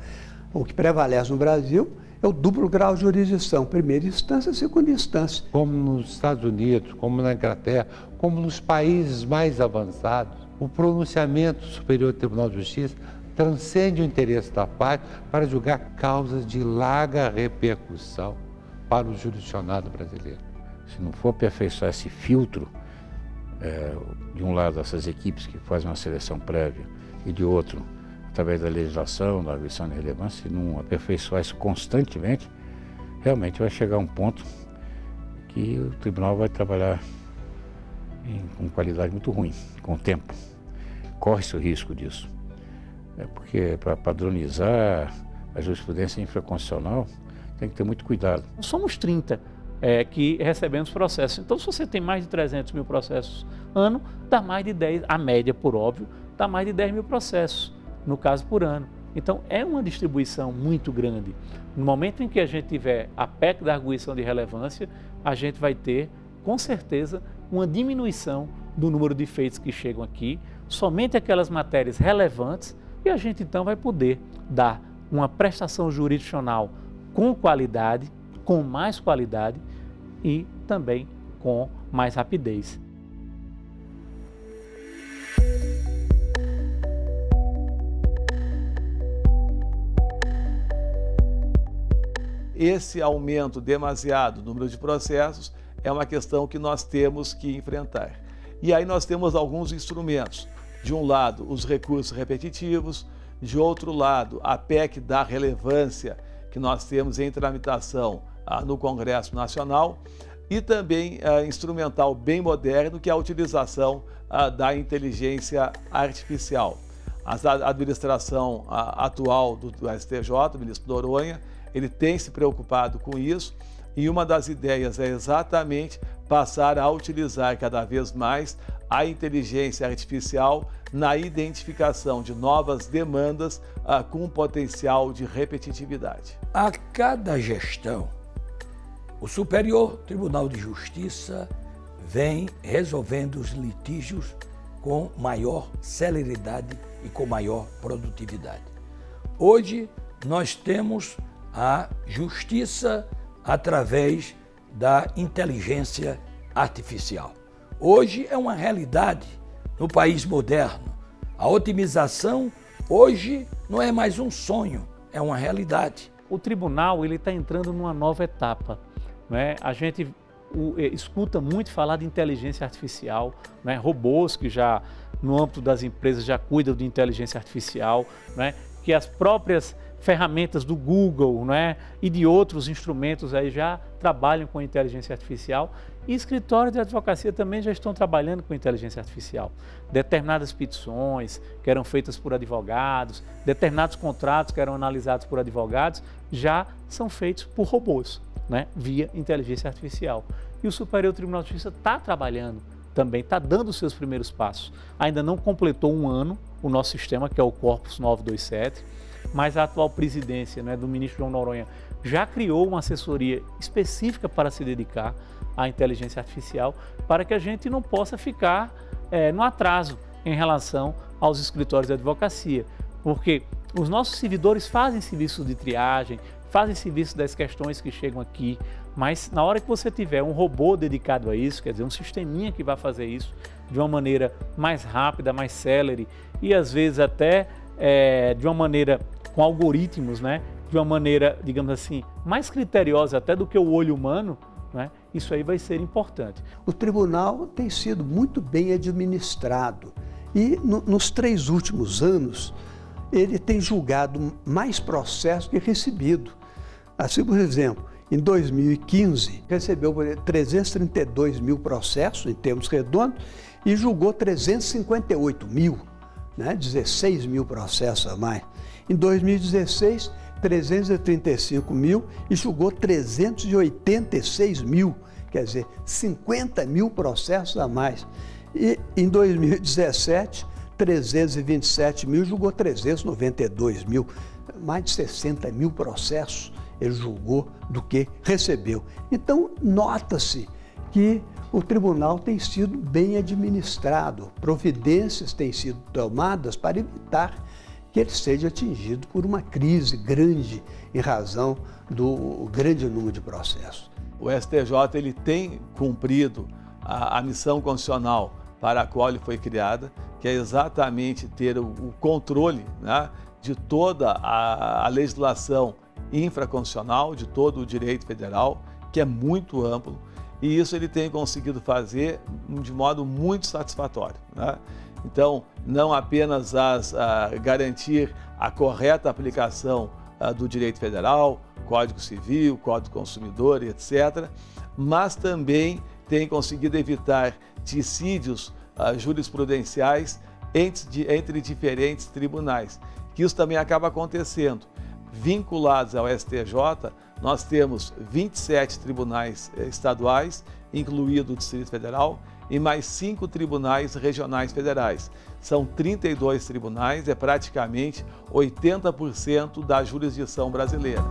O que prevalece no Brasil é o duplo grau de jurisdição, primeira instância e segunda instância. Como nos Estados Unidos, como na Inglaterra, como nos países mais avançados, o pronunciamento do Superior Tribunal de Justiça transcende o interesse da parte para julgar causas de larga repercussão para o jurisdicionado brasileiro. Se não for aperfeiçoar esse filtro, de um lado essas equipes que fazem uma seleção prévia e de outro, através da legislação, da arguição de relevância, se não aperfeiçoar isso constantemente, realmente vai chegar um ponto que o tribunal vai trabalhar com qualidade muito ruim, com o tempo. Corre-se o risco disso. Porque para padronizar a jurisprudência infraconstitucional tem que ter muito cuidado. Somos 30 que recebemos processos. Então, se você tem mais de 300 mil processos ano, dá mais de 10, a média, por óbvio, dá mais de 10 mil processos, no caso, por ano. Então, é uma distribuição muito grande. No momento em que a gente tiver a PEC da arguição de relevância, a gente vai ter, com certeza, uma diminuição do número de feitos que chegam aqui, somente aquelas matérias relevantes, e a gente então vai poder dar uma prestação jurisdicional com qualidade, com mais qualidade e também com mais rapidez. Esse aumento demasiado do número de processos é uma questão que nós temos que enfrentar. E aí nós temos alguns instrumentos. De um lado, os recursos repetitivos, de outro lado, a PEC da relevância que nós temos em tramitação no Congresso Nacional e também instrumental bem moderno, que é a utilização da inteligência artificial. A administração atual do STJ, o ministro Noronha, ele tem se preocupado com isso e uma das ideias é exatamente passar a utilizar cada vez mais a inteligência artificial na identificação de novas demandas com potencial de repetitividade. A cada gestão, o Superior Tribunal de Justiça vem resolvendo os litígios com maior celeridade e com maior produtividade. Hoje, nós temos a justiça através da inteligência artificial. Hoje é uma realidade no país moderno. A otimização hoje não é mais um sonho, é uma realidade. O tribunal está entrando numa nova etapa, né? A gente escuta muito falar de inteligência artificial, né? Robôs que já no âmbito das empresas já cuidam de inteligência artificial, né? Que as próprias ferramentas do Google, né? E de outros instrumentos aí já trabalham com inteligência artificial, e escritórios de advocacia também já estão trabalhando com inteligência artificial. Determinadas petições que eram feitas por advogados, determinados contratos que eram analisados por advogados, já são feitos por robôs, né? Via inteligência artificial. E o Superior Tribunal de Justiça está trabalhando também, está dando os seus primeiros passos. Ainda não completou um ano o nosso sistema, que é o Corpus 927, mas a atual presidência, né, do ministro João Noronha já criou uma assessoria específica para se dedicar à inteligência artificial, para que a gente não possa ficar no atraso em relação aos escritórios de advocacia, porque os nossos servidores fazem serviço de triagem, fazem serviço das questões que chegam aqui, mas na hora que você tiver um robô dedicado a isso, quer dizer, um sisteminha que vai fazer isso de uma maneira mais rápida, mais célere e às vezes até de uma maneira com algoritmos, né? De uma maneira, digamos assim, mais criteriosa até do que o olho humano, né? Isso aí vai ser importante. O tribunal tem sido muito bem administrado e nos 3 últimos anos ele tem julgado mais processos que recebido. Assim, por exemplo, em 2015 recebeu 332 mil processos em termos redondos e julgou 358 mil, né? 16 mil processos a mais. Em 2016, 335 mil e julgou 386 mil, quer dizer, 50 mil processos a mais. E em 2017, 327 mil julgou 392 mil, mais de 60 mil processos ele julgou do que recebeu. Então, nota-se que o tribunal tem sido bem administrado, providências têm sido tomadas para evitar que ele seja atingido por uma crise grande em razão do grande número de processos. O STJ ele tem cumprido a missão constitucional para a qual ele foi criada, que é exatamente ter o controle, né, de toda a legislação infraconstitucional, de todo o direito federal, que é muito amplo, e isso ele tem conseguido fazer de modo muito satisfatório, né? Então, não apenas garantir a correta aplicação do direito federal, Código Civil, Código do Consumidor, etc., mas também tem conseguido evitar dissídios jurisprudenciais entre diferentes tribunais, que isso também acaba acontecendo. Vinculados ao STJ, nós temos 27 tribunais estaduais, incluído o Distrito Federal, e mais 5 tribunais regionais federais. São 32 tribunais, é praticamente 80% da jurisdição brasileira.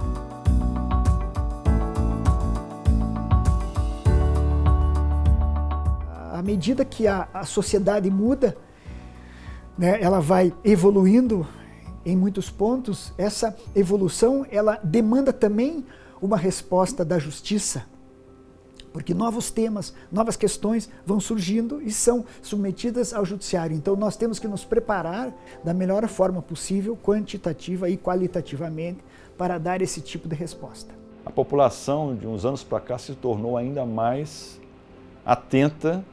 À medida que a sociedade muda, né, ela vai evoluindo em muitos pontos, essa evolução ela demanda também uma resposta da justiça, porque novos temas, novas questões vão surgindo e são submetidas ao judiciário. Então nós temos que nos preparar da melhor forma possível, quantitativa e qualitativamente, para dar esse tipo de resposta. A população de uns anos para cá se tornou ainda mais atenta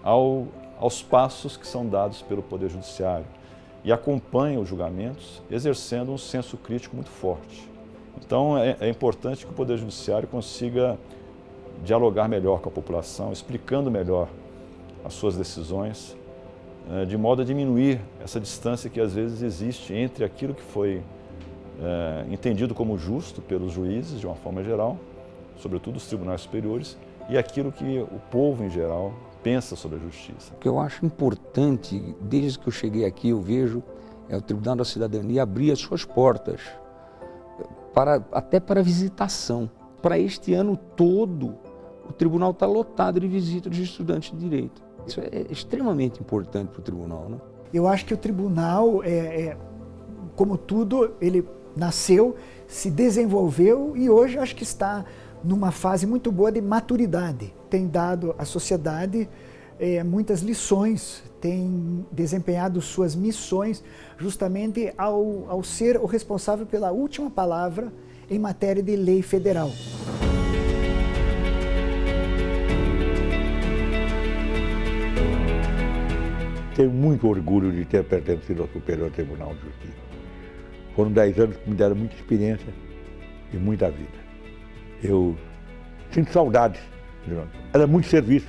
aos passos que são dados pelo Poder Judiciário e acompanha os julgamentos, exercendo um senso crítico muito forte. Então é importante que o Poder Judiciário consiga dialogar melhor com a população, explicando melhor as suas decisões, de modo a diminuir essa distância que às vezes existe entre aquilo que foi entendido como justo pelos juízes, de uma forma geral, sobretudo os tribunais superiores, e aquilo que o povo em geral pensa sobre a justiça. O que eu acho importante, desde que eu cheguei aqui, eu vejo o Tribunal da Cidadania abrir as suas portas, até para visitação. Para este ano todo, o tribunal está lotado de visitas de estudantes de direito. Isso é extremamente importante para o tribunal, né? Eu acho que o tribunal, como tudo, ele nasceu, se desenvolveu e hoje acho que está numa fase muito boa de maturidade. Tem dado à sociedade muitas lições, tem desempenhado suas missões justamente ao ser o responsável pela última palavra em matéria de lei federal. Tenho muito orgulho de ter pertencido ao Superior Tribunal de Justiça. Foram 10 anos que me deram muita experiência e muita vida. Eu sinto saudades. Era muito serviço,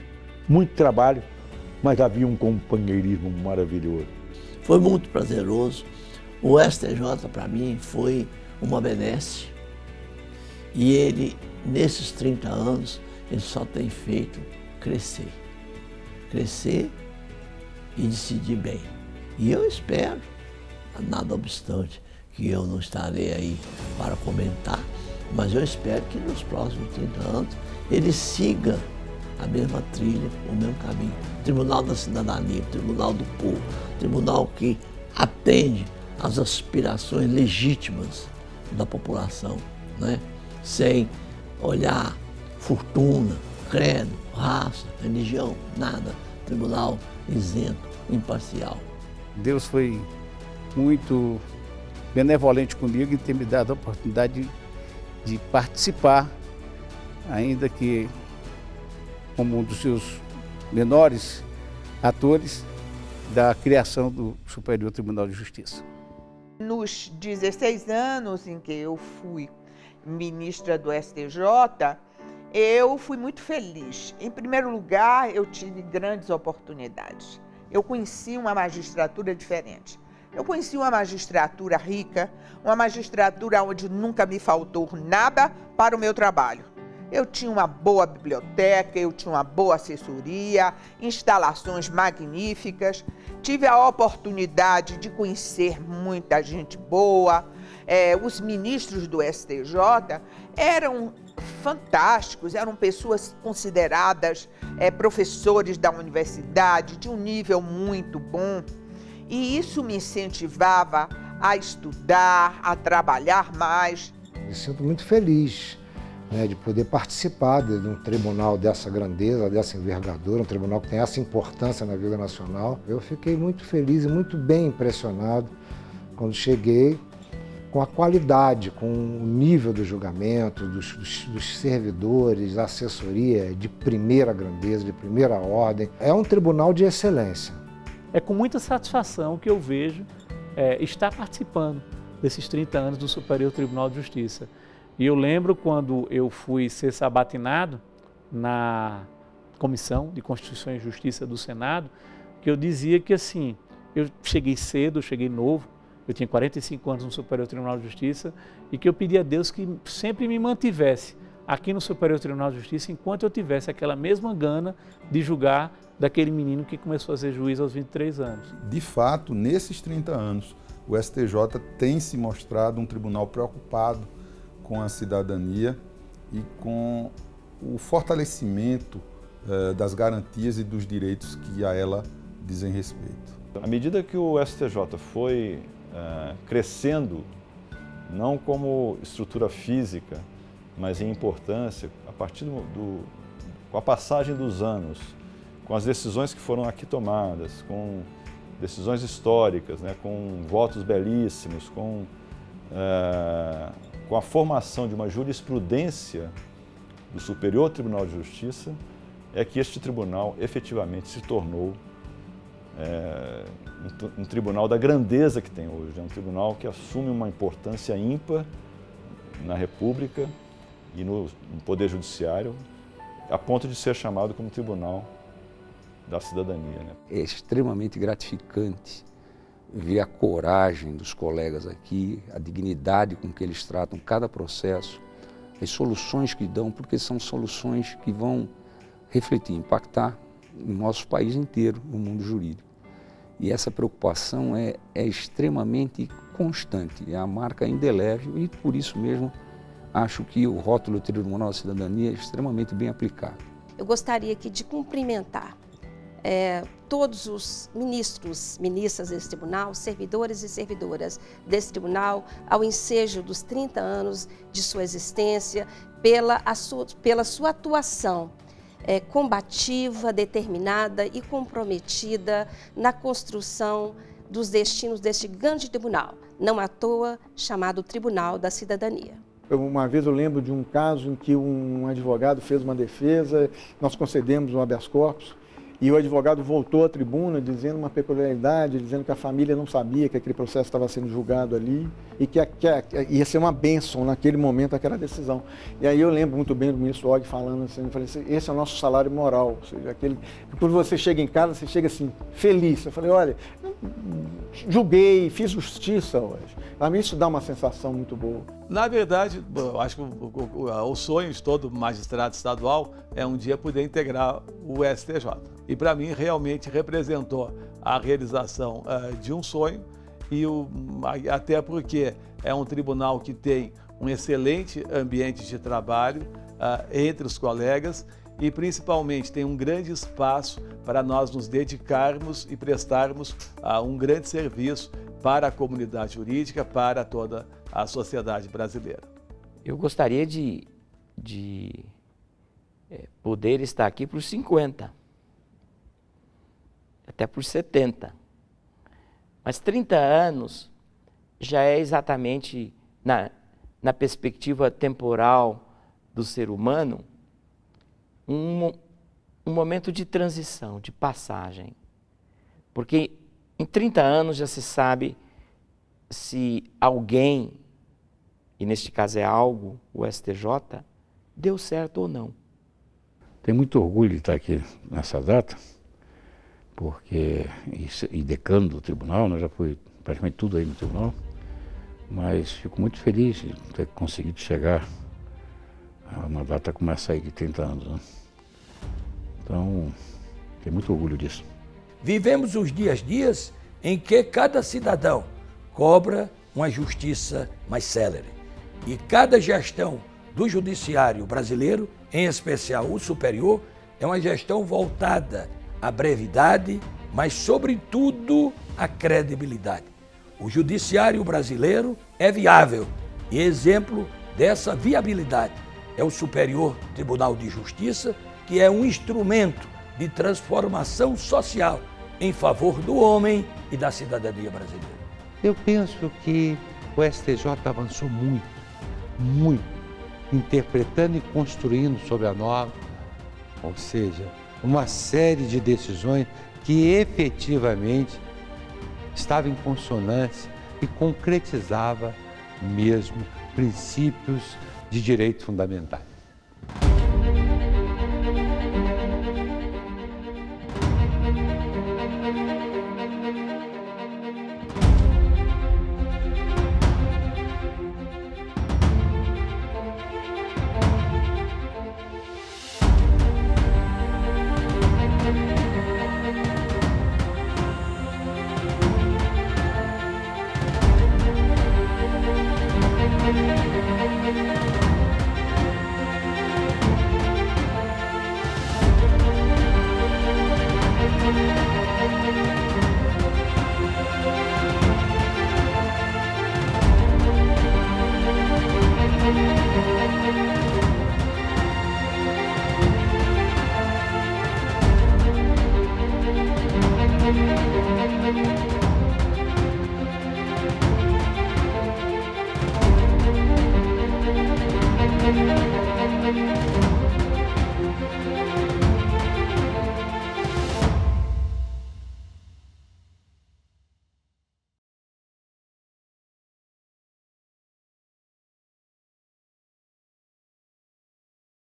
muito trabalho, mas havia um companheirismo maravilhoso. Foi muito prazeroso. O STJ, para mim, foi uma benesse. E ele, nesses 30 anos, ele só tem feito crescer. Crescer e decidir bem. E eu espero, nada obstante, que eu não estarei aí para comentar, mas eu espero que nos próximos 30 anos ele siga a mesma trilha, o mesmo caminho. Tribunal da Cidadania, Tribunal do Povo, Tribunal que atende às aspirações legítimas da população, né? Sem olhar fortuna, credo, raça, religião, nada. Tribunal isento, imparcial. Deus foi muito benevolente comigo em ter me dado a oportunidade de participar, ainda que como um dos seus menores atores, da criação do Superior Tribunal de Justiça. Nos 16 anos em que eu fui ministra do STJ, eu fui muito feliz. Em primeiro lugar, eu tive grandes oportunidades. Eu conheci uma magistratura diferente. Eu conheci uma magistratura rica, uma magistratura onde nunca me faltou nada para o meu trabalho. Eu tinha uma boa biblioteca, eu tinha uma boa assessoria, instalações magníficas. Tive a oportunidade de conhecer muita gente boa. Os ministros do STJ eram fantásticos, eram pessoas consideradas professores da universidade, de um nível muito bom. E isso me incentivava a estudar, a trabalhar mais. Me sinto muito feliz, né, de poder participar de um tribunal dessa grandeza, dessa envergadura, um tribunal que tem essa importância na vida nacional. Eu fiquei muito feliz e muito bem impressionado quando cheguei com a qualidade, com o nível do julgamento, dos servidores, da assessoria de primeira grandeza, de primeira ordem. É um tribunal de excelência. É com muita satisfação que eu vejo estar participando desses 30 anos do Superior Tribunal de Justiça. E eu lembro quando eu fui ser sabatinado na Comissão de Constituição e Justiça do Senado, que eu dizia que assim, eu cheguei cedo, cheguei novo, eu tinha 45 anos no Superior Tribunal de Justiça, e que eu pedi a Deus que sempre me mantivesse aqui no Superior Tribunal de Justiça enquanto eu tivesse aquela mesma gana de julgar daquele menino que começou a ser juiz aos 23 anos. De fato, nesses 30 anos, o STJ tem se mostrado um tribunal preocupado com a cidadania e com o fortalecimento das garantias e dos direitos que a ela dizem respeito. À medida que o STJ foi crescendo, não como estrutura física, mas em importância, a partir com a passagem dos anos, com as decisões que foram aqui tomadas, com decisões históricas, né, com votos belíssimos, com a formação de uma jurisprudência do Superior Tribunal de Justiça, é que este tribunal efetivamente se tornou um tribunal da grandeza que tem hoje. É um tribunal que assume uma importância ímpar na República e no Poder Judiciário, a ponto de ser chamado como Tribunal da Cidadania, né? É extremamente gratificante ver a coragem dos colegas aqui, a dignidade com que eles tratam cada processo, as soluções que dão, porque são soluções que vão refletir, impactar no nosso país inteiro, no mundo jurídico. E essa preocupação é extremamente constante, é a marca indelével e, por isso mesmo, acho que o rótulo Tribunal da Cidadania é extremamente bem aplicado. Eu gostaria aqui de cumprimentar todos os ministros, ministras desse tribunal, servidores e servidoras desse tribunal, ao ensejo dos 30 anos de sua existência, pela sua atuação combativa, determinada e comprometida na construção dos destinos deste grande tribunal, não à toa chamado Tribunal da Cidadania. Uma vez eu lembro de um caso em que um advogado fez uma defesa, nós concedemos um habeas corpus, e o advogado voltou à tribuna dizendo uma peculiaridade, dizendo que a família não sabia que aquele processo estava sendo julgado ali e que ia ser uma bênção naquele momento, aquela decisão. E aí eu lembro muito bem do ministro Og falando assim, eu falei assim, esse é o nosso salário moral, ou seja, quando você chega em casa, você chega assim, feliz. Eu falei, olha, julguei, fiz justiça hoje. Para mim isso dá uma sensação muito boa. Na verdade, eu acho que o sonho de todo magistrado estadual é um dia poder integrar o STJ. E para mim realmente representou a realização de um sonho, e até porque é um tribunal que tem um excelente ambiente de trabalho entre os colegas e principalmente tem um grande espaço para nós nos dedicarmos e prestarmos um grande serviço para a comunidade jurídica, para toda a sociedade brasileira. Eu gostaria de poder estar aqui por 50, até por 70. Mas 30 anos já é exatamente, na perspectiva temporal do ser humano, um momento de transição, de passagem. Porque em 30 anos já se sabe se alguém, e neste caso é algo, o STJ, deu certo ou não. Tenho muito orgulho de estar aqui nessa data, porque, e decano do tribunal, já fui praticamente tudo aí no tribunal, mas fico muito feliz de ter conseguido chegar a uma data como essa aí de 30 anos. Né? Então, tenho muito orgulho disso. Vivemos os dias em que cada cidadão cobra uma justiça mais célere. E cada gestão do judiciário brasileiro, em especial o superior, é uma gestão voltada à brevidade, mas sobretudo à credibilidade. O judiciário brasileiro é viável e exemplo dessa viabilidade é o Superior Tribunal de Justiça, que é um instrumento de transformação social em favor do homem e da cidadania brasileira. Eu penso que o STJ avançou muito, interpretando e construindo sobre a norma, ou seja, uma série de decisões que efetivamente estava em consonância e concretizava mesmo princípios de direitos fundamentais.